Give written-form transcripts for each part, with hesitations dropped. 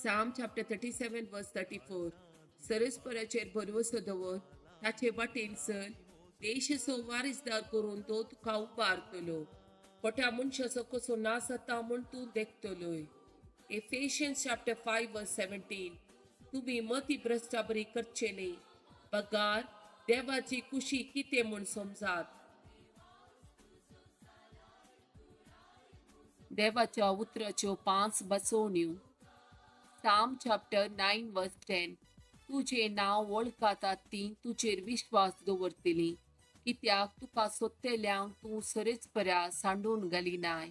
Psalm chapter 37 verse 34. सरस्पराचेर भरवसो दवर, ताचे वाटेन चल, देशचो वारीसदार करून तो तुका उबारतलो. खोट्या मनशाचो कसो नाश जाता म्हूण तूं देखतलोय. Ephesians chapter 5 verse 17. तुम्ही मती भ्रष्टाबरी करचे न्ही. पगार देवाची खुशी कितें म्हूण समजात. देवाच्या उतराच्यो 5 बसवण्यो. Psalm chapter 9 verse 10. तुझे नाव वळखातात ती तुझेर विश्वास दवरतली, कित्याक तुका सोदतेल्यांक तूं सरेस्परा सांडून घालिनाय.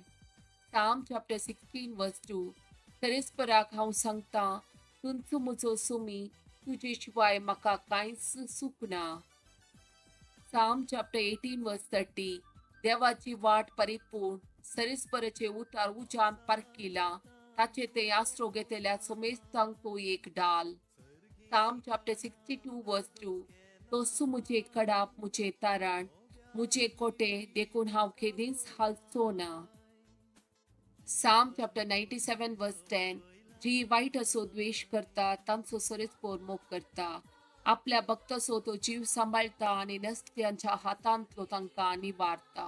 Psalm chapter 16 verse 2. सरेस्पराक हांव सांगता, तुमचो म्हजो सुमी, तुजे शिवाय म्हाका कांयच सुखना. Psalm chapter 18 verse 30. देवाची वाट परिपूर्ण, सरेस्पराचे उतार उजान पारखिला, ताचे ते आसरो घेतल्या सोमेस्तांक तो एक डाल. Psalm chapter 62 verse 2. तोसू मुझे कडाप मुझे तारण, मुझे कोटे देखून हांव केदींच हालचो ना. Psalm chapter 97 verse 10. जी वाईट असो द्वेष करता तांचो सरेस्पोर मोग करता, आपल्या भक्ताचो तो जीव सांबाळता आणि नसत्यांच्या हातांतलो तांकां निवारता.